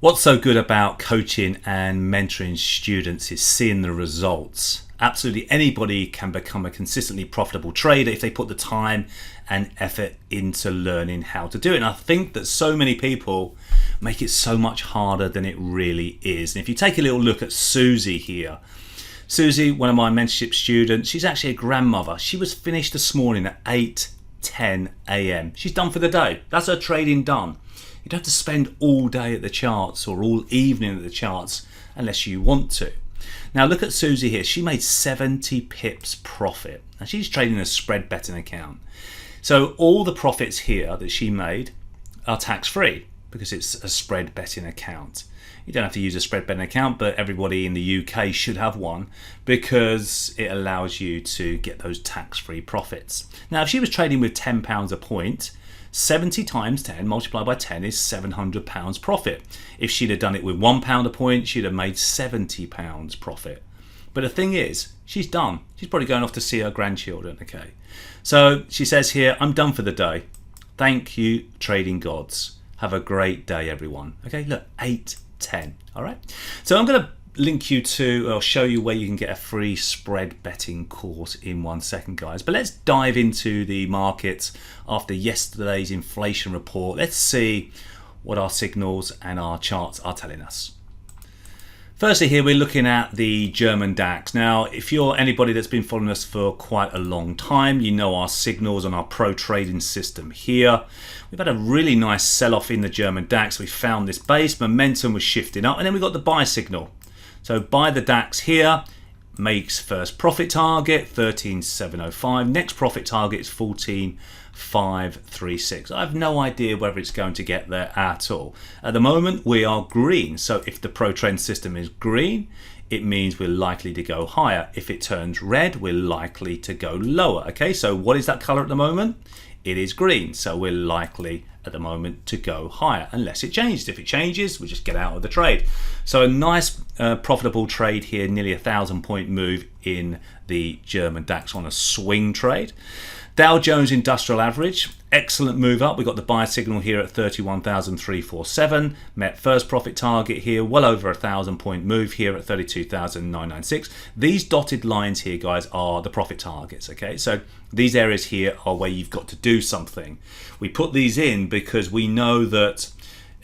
What's so good about coaching and mentoring students is seeing the results. Absolutely anybody can become a consistently profitable trader if they put the time and effort into learning how to do it. And I think that so many people make it so much harder than it really is. And if you take a little look at Susie here, Susie, one of my mentorship students, she's actually a grandmother. She was finished this morning at 8:10 a.m. She's done for the day. That's her trading done. You don't have to spend all day at the charts or all evening at the charts unless you want to. Now look at Susie here. She made 70 pips profit. And she's trading a spread betting account. So all the profits here that she made are tax-free because it's a spread betting account. You don't have to use a spread betting account, but everybody in the UK should have one because it allows you to get those tax-free profits. Now if she was trading with £10 a point, 70 times 10 multiplied by 10 is £700 profit. If she'd have done it with £1 a point, she'd have made £70 profit. But the thing is, she's done. She's probably going off to see her grandchildren, okay? So she says here, I'm done for the day. Thank you, trading gods. Have a great day, everyone. Okay, look, 8:10, all right? So I'm going to link you to, or show you where you can get a free spread betting course in 1 second, guys. But let's dive into the markets after yesterday's inflation report. Let's see what our signals and our charts are telling us. Firstly, here we're looking at the German DAX. Now, if you're anybody that's been following us for quite a long time, you know our signals on our pro trading system here. We've had a really nice sell-off in the German DAX. We found this base, momentum was shifting up, and then we got the buy signal. So buy the DAX here, makes first profit target 13,705. Next profit target is 14,536. I have no idea whether it's going to get there at all. At the moment we are green, so if the pro trend system is green, it means we're likely to go higher. If it turns red, we're likely to go lower. Okay, so what is that color at the moment? It is green, so we're likely at the moment to go higher unless it changes. If it changes, we just get out of the trade. So a nice profitable trade here, nearly 1,000-point move in the German DAX on a swing trade. Dow Jones Industrial Average, excellent move up. We got the buy signal here at 31,347. Met first profit target here, well over 1,000-point move here at 32,996. These dotted lines here, guys, are the profit targets. Okay, so these areas here are where you've got to do something. We put these in because we know that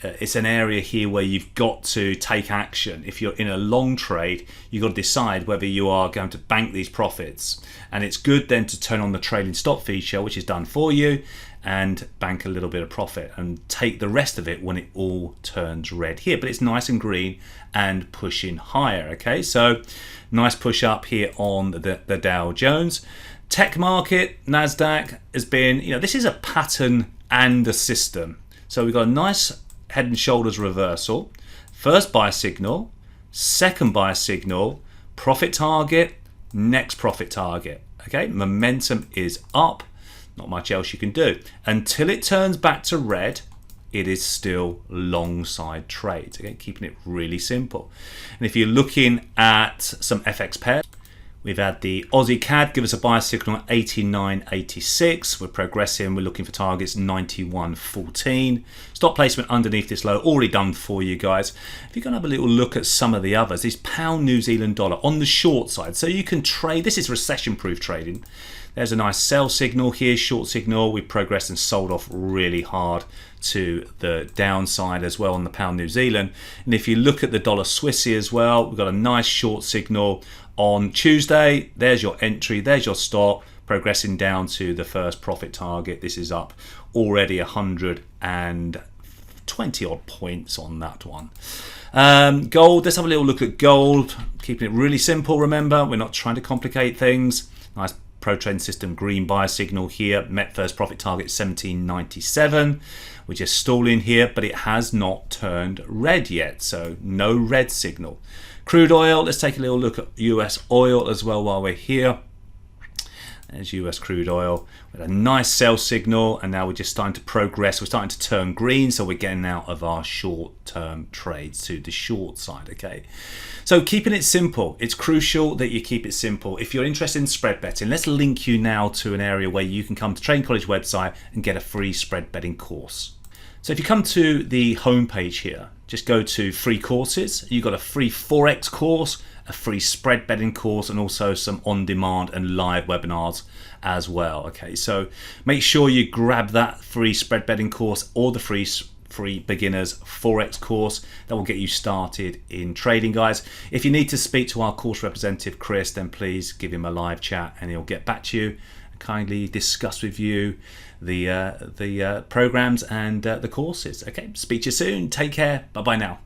it's an area here where you've got to take action. If you're in a long trade, you've got to decide whether you are going to bank these profits. And it's good then to turn on the trailing stop feature, which is done for you, and bank a little bit of profit and take the rest of it when it all turns red here. But it's nice and green and pushing higher. Okay, so nice push up here on the Dow Jones. Tech market, NASDAQ has been, this is a pattern and a system. So we've got a nice head and shoulders reversal, first buy signal, second buy signal, profit target, next profit target. Okay, momentum is up, not much else you can do. Until it turns back to red, it is still long side trades. Okay, keeping it really simple. And if you're looking at some FX pairs, we've had the Aussie CAD give us a buy signal at 89.86. We're progressing. We're looking for targets 91.14. Stop placement underneath this low, already done for you guys. If you're going to have a little look at some of the others, this pound New Zealand dollar on the short side. So you can trade. This is recession-proof trading. There's a nice sell signal here, short signal. We progressed and sold off really hard to the downside as well on the pound New Zealand. And if you look at the dollar Swissy as well, we've got a nice short signal on Tuesday. There's your entry, there's your stop, progressing down to the first profit target. This is up already 120 odd points on that one. Gold, let's have a little look at gold. Keeping it really simple, remember, we're not trying to complicate things. Nice pro trend system green buy signal here, met first profit target 17.97. We're just stalling here, but it has not turned red yet, so no red signal. Crude oil, let's take a little look at US oil as well while we're here. There's US crude oil with a nice sell signal, and now we're just starting to progress. We're starting to turn green, so we're getting out of our short-term trades to the short side, okay? So keeping it simple, it's crucial that you keep it simple. If you're interested in spread betting, let's link you now to an area where you can come to Trading College website and get a free spread betting course. So if you come to the home page here, just go to free courses. You've got a free Forex course, a free spread betting course, and also some on-demand and live webinars as well. Okay, so make sure you grab that free spread betting course or the free beginners Forex course. That will get you started in trading, guys. If you need to speak to our course representative Chris, then please give him a live chat and he'll get back to you and kindly discuss with you the programs and the courses. Okay, speak to you soon. Take care. Bye bye now.